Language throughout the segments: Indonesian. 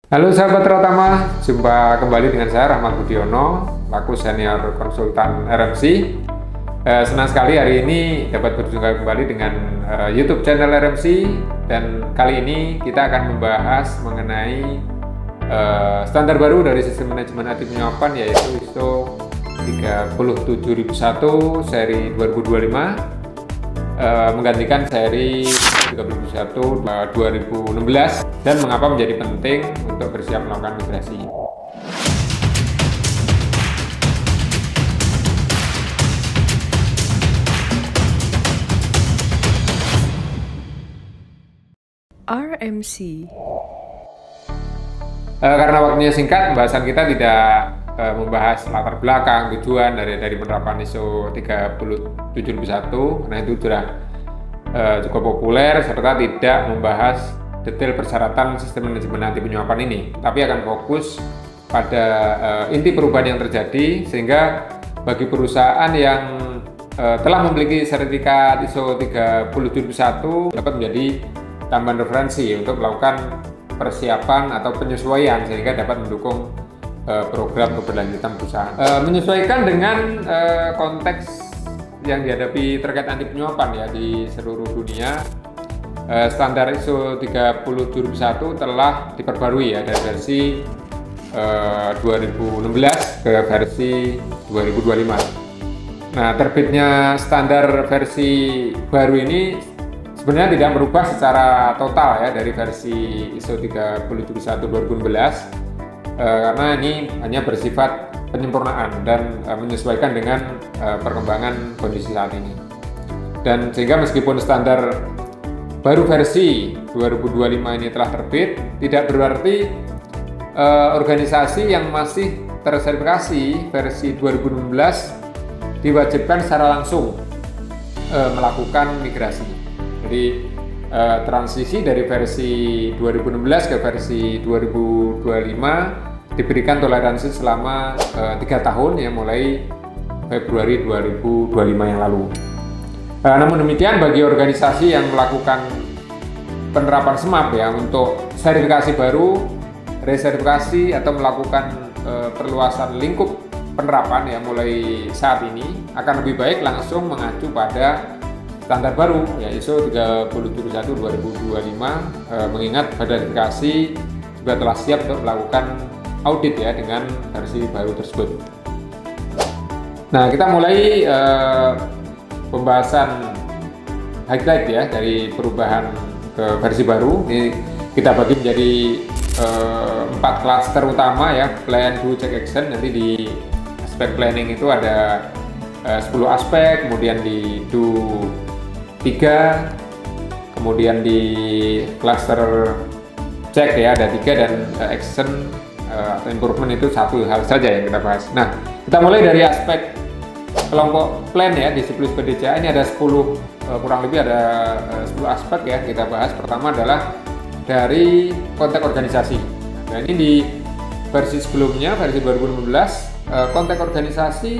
Halo sahabat Terutama, jumpa kembali dengan saya Rahmat Budiono, laku senior konsultan RMC. Senang sekali hari ini dapat berjumpa kembali dengan YouTube channel RMC, dan kali ini kita akan membahas mengenai standar baru dari sistem manajemen anti penyuapan, yaitu ISO 37001 seri 2025, menggantikan seri 37001 2016, dan mengapa menjadi penting untuk bersiap melakukan migrasi. RMC. Karena waktunya singkat, pembahasan kita tidak membahas latar belakang tujuan dari penerapan ISO 37001, karena itu sudah cukup populer, serta tidak membahas detail persyaratan sistem manajemen anti penyuapan ini, tapi akan fokus pada inti perubahan yang terjadi, sehingga bagi perusahaan yang telah memiliki sertifikat ISO 37001 dapat menjadi tambahan referensi untuk melakukan persiapan atau penyesuaian, sehingga dapat mendukung program keberlanjutan perusahaan. Menyesuaikan dengan konteks yang dihadapi terkait anti penyuapan ya di seluruh dunia. Standar ISO 37001 telah diperbarui ya dari versi 2016 ke versi 2025. Nah, terbitnya standar versi baru ini sebenarnya tidak merubah secara total ya dari versi ISO 37001 2016, karena ini hanya bersifat penyempurnaan dan menyesuaikan dengan perkembangan kondisi saat ini. Dan sehingga meskipun standar baru versi 2025 ini telah terbit, tidak berarti organisasi yang masih tersertifikasi versi 2016 diwajibkan secara langsung melakukan migrasi. Jadi transisi dari versi 2016 ke versi 2025 diberikan toleransi selama 3 tahun ya, mulai Februari 2025 yang lalu. Namun demikian, bagi organisasi yang melakukan penerapan SMAP ya untuk sertifikasi baru, resertifikasi atau melakukan perluasan lingkup penerapan ya mulai saat ini, akan lebih baik langsung mengacu pada standar baru ya ISO 37001 2025, mengingat verifikasi juga telah siap untuk melakukan audit ya dengan versi baru tersebut. Nah, kita mulai pembahasan highlight ya dari perubahan ke versi baru. Ini kita bagi menjadi 4 klaster utama ya: plan, do, check, action. Nanti di aspek planning itu ada 10 aspek, kemudian di do 3, kemudian di cluster check ya ada 3, dan action atau improvement itu satu hal saja yang kita bahas. Nah, kita mulai dari aspek kelompok plan ya di siklus PDCA. Ini ada 10, kurang lebih ada 10 aspek ya kita bahas. Pertama adalah dari konteks organisasi. Nah, ini di versi sebelumnya, versi 2016, konteks organisasi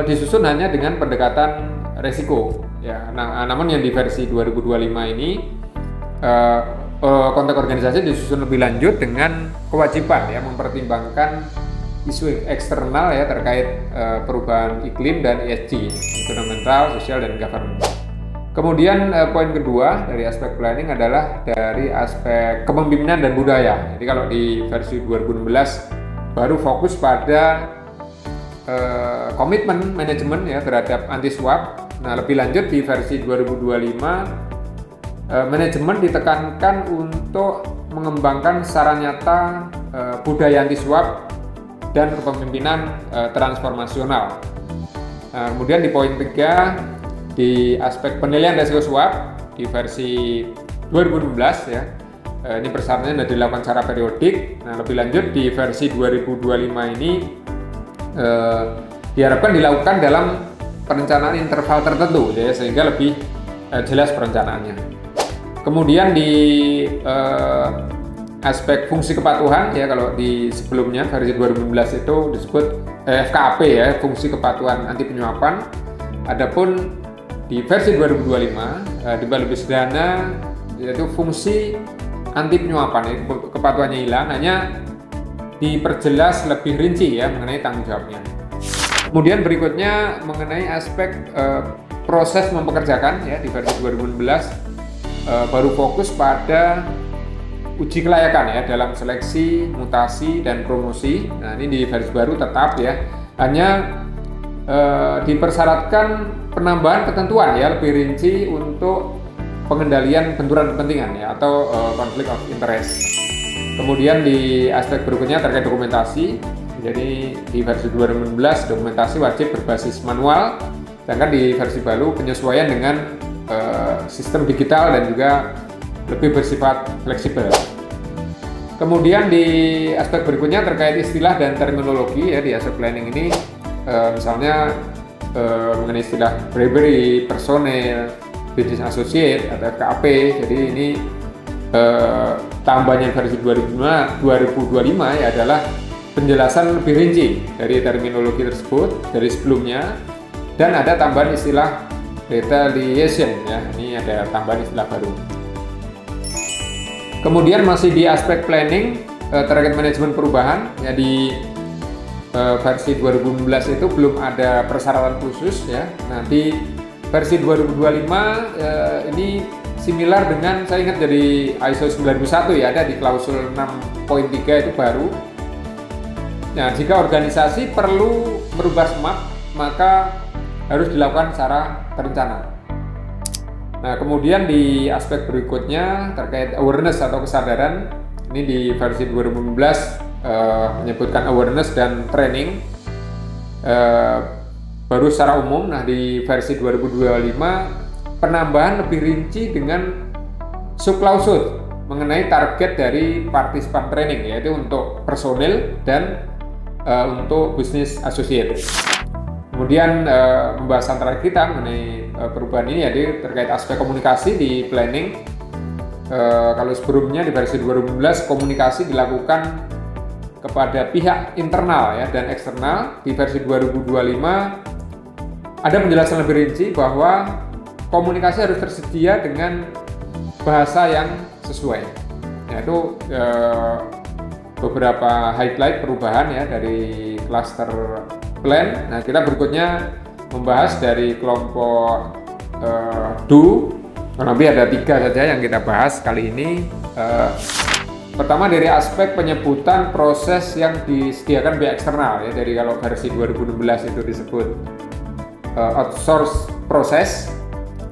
disusun hanya dengan pendekatan resiko ya. Nah, namun yang di versi 2025 ini konteks organisasi disusun lebih lanjut dengan kewajiban ya mempertimbangkan isu eksternal ya terkait perubahan iklim dan ESG, environmental, social, dan governance. Kemudian poin kedua dari aspek planning adalah dari aspek kepemimpinan dan budaya. Jadi kalau di versi 2016 baru fokus pada komitmen manajemen ya terhadap anti suap. Nah, lebih lanjut di versi 2025 manajemen ditekankan untuk mengembangkan secara nyata budaya anti suap dan kepemimpinan transformasional. Kemudian di poin 3 di aspek penilaian risiko suap di versi 2016 ya, ini persyaratannya dilakukan secara periodik. Nah, lebih lanjut di versi 2025 ini diharapkan dilakukan dalam perencanaan interval tertentu ya, sehingga lebih jelas perencanaannya. Kemudian di aspek fungsi kepatuhan ya, kalau di sebelumnya versi 2016 itu disebut FKAP ya, fungsi kepatuhan anti penyuapan. Adapun di versi 2025 lebih sederhana, yaitu fungsi anti penyuapan, ya, kepatuhannya hilang, hanya diperjelas lebih rinci ya mengenai tanggung jawabnya. Kemudian berikutnya mengenai aspek proses mempekerjakan ya, di versi 2016 baru fokus pada uji kelayakan ya dalam seleksi, mutasi, dan promosi. Nah, ini di versi baru tetap ya, hanya dipersyaratkan penambahan ketentuan ya lebih rinci untuk pengendalian benturan kepentingan ya atau conflict of interest. Kemudian di aspek berikutnya terkait dokumentasi, jadi di versi 2016 dokumentasi wajib berbasis manual, sedangkan di versi baru penyesuaian dengan sistem digital dan juga lebih bersifat fleksibel. Kemudian di aspek berikutnya terkait istilah dan terminologi ya, di aspek planning ini misalnya mengenai istilah bribery, personel, business associate atau FKAP. Jadi ini tambahannya versi 2025 ya adalah penjelasan lebih rinci dari terminologi tersebut dari sebelumnya, dan ada tambahan istilah retaliation ya, ini ada tambahan istilah baru. Kemudian masih di aspek planning terkait manajemen perubahan ya, di versi 2016 itu belum ada persyaratan khusus ya. Nanti versi 2025 ini similar dengan, saya ingat dari ISO 9001 ya, ada di klausul 6.3 itu baru. Nah, jika organisasi perlu merubah SMAP, maka harus dilakukan secara terencana. Nah, kemudian di aspek berikutnya terkait awareness atau kesadaran, ini di versi 2015 menyebutkan awareness dan training baru secara umum. Nah, di versi 2025 penambahan lebih rinci dengan subklausul mengenai target dari partisipan training, yaitu untuk personil dan untuk bisnis associate. Kemudian pembahasan terakhir kita mengenai perubahan ini yaitu terkait aspek komunikasi di planning. Kalau sebelumnya di versi 2015 komunikasi dilakukan kepada pihak internal ya dan eksternal, di versi 2025 ada penjelasan lebih rinci bahwa komunikasi harus tersedia dengan bahasa yang sesuai. Yaitu beberapa highlight perubahan ya dari cluster plan. Nah, kita berikutnya membahas dari kelompok do. Lebih ada 3 saja yang kita bahas kali ini. Pertama dari aspek penyebutan proses yang disediakan pihak eksternal ya, dari kalau versi 2016 itu disebut outsource proses.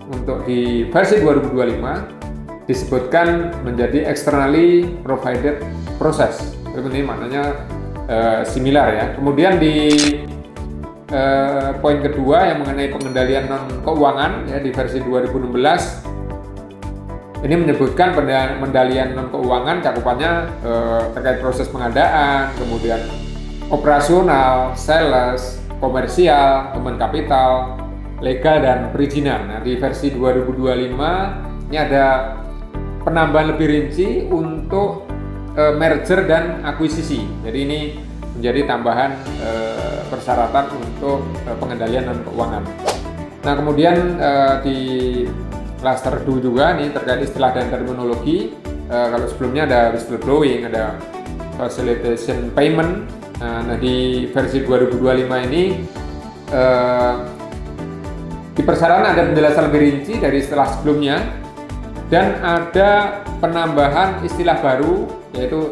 Untuk di versi 2025 disebutkan menjadi externally provided process. Ini maknanya similar ya. Kemudian di poin kedua yang mengenai pengendalian non keuangan ya, di versi 2016 ini menyebutkan pengendalian non keuangan cakupannya terkait proses pengadaan, kemudian operasional, sales, komersial, human capital, legal, dan perizinan. Nah, di versi 2025 ini ada penambahan lebih rinci untuk merger dan akuisisi. Jadi ini menjadi tambahan persyaratan untuk pengendalian non keuangan. Nah, kemudian di cluster 2 juga nih terkait istilah dan terminologi. Kalau sebelumnya ada whistleblowing, ada facilitation payment. Nah, di versi 2025 ini di persyaratan ada penjelasan lebih rinci dari istilah sebelumnya, dan ada penambahan istilah baru yaitu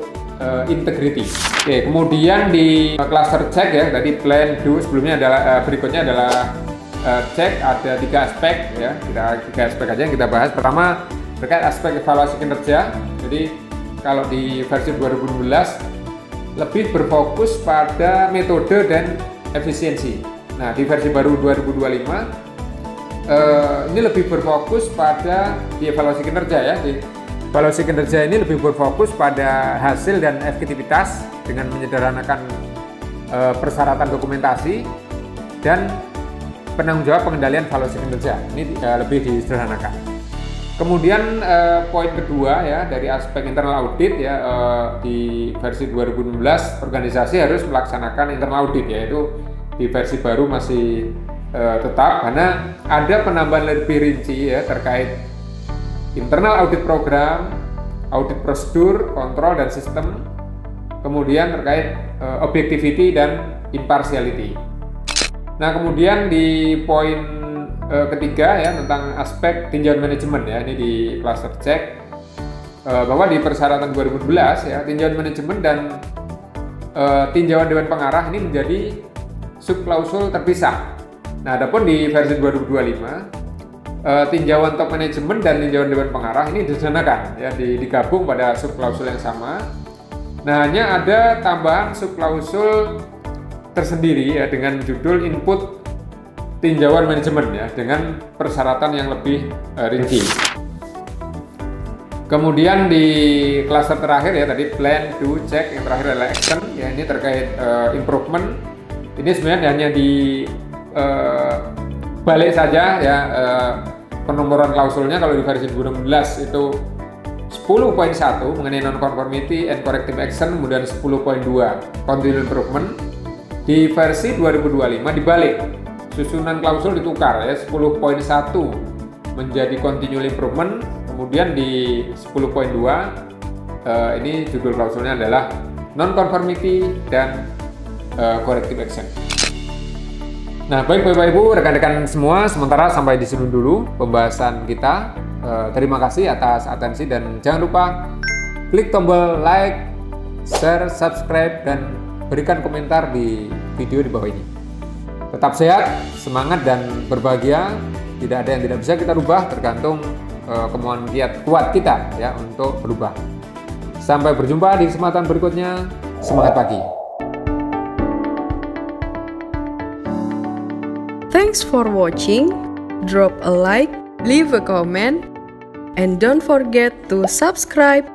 integrity. Oke, kemudian di cluster check ya, tadi plan do sebelumnya adalah berikutnya adalah check, ada 3 aspek ya. Kita 3 aspek aja yang kita bahas. Pertama terkait aspek evaluasi kinerja. Jadi kalau di versi 2016 lebih berfokus pada metode dan efisiensi. Nah, di versi baru 2025 ini lebih berfokus pada di evaluasi kinerja ya. Di evaluasi kinerja ini lebih berfokus pada hasil dan efektivitas dengan menyederhanakan persyaratan dokumentasi dan penanggung jawab pengendalian evaluasi kinerja. Ini lebih disederhanakan. Kemudian poin kedua ya dari aspek internal audit ya, di versi 2016 organisasi harus melaksanakan internal audit, yaitu di versi baru masih tetap, karena ada penambahan lebih rinci ya terkait internal audit program, audit prosedur, kontrol dan sistem, kemudian terkait objectivity dan impartiality. Nah, kemudian di poin ketiga ya tentang aspek tinjauan manajemen ya, ini di cluster check bahwa di persyaratan 2012 ya tinjauan manajemen dan tinjauan dewan pengarah ini menjadi subklausul terpisah. Nah, adapun di versi 2025 tinjauan top manajemen dan tinjauan dewan pengarah ini disederhanakan ya, digabung pada subklausul yang sama. Nah, hanya ada tambahan subklausul tersendiri ya dengan judul input tinjauan manajemen ya dengan persyaratan yang lebih rinci. Kemudian di klaster terakhir ya tadi plan, do, check, yang terakhir adalah action ya, ini terkait improvement. Ini sebenarnya hanya di balik saja ya penomoran klausulnya. Kalau di versi 2016 itu 10.1 mengenai non-conformity and corrective action, kemudian 10.2 continual improvement. Di versi 2025 dibalik, susunan klausul ditukar ya, 10.1 menjadi continual improvement, kemudian di 10.2 ini judul klausulnya adalah non-conformity dan corrective action. Nah, baik Bapak Ibu, rekan-rekan semua, sementara sampai di sini dulu pembahasan kita. Terima kasih atas atensi dan jangan lupa klik tombol like, share, subscribe, dan berikan komentar di video di bawah ini. Tetap sehat, semangat, dan berbahagia. Tidak ada yang tidak bisa kita rubah, tergantung kemauan kuat kita ya untuk berubah. Sampai berjumpa di kesempatan berikutnya. Semangat pagi. Thanks for watching. Drop a like, leave a comment, and don't forget to subscribe.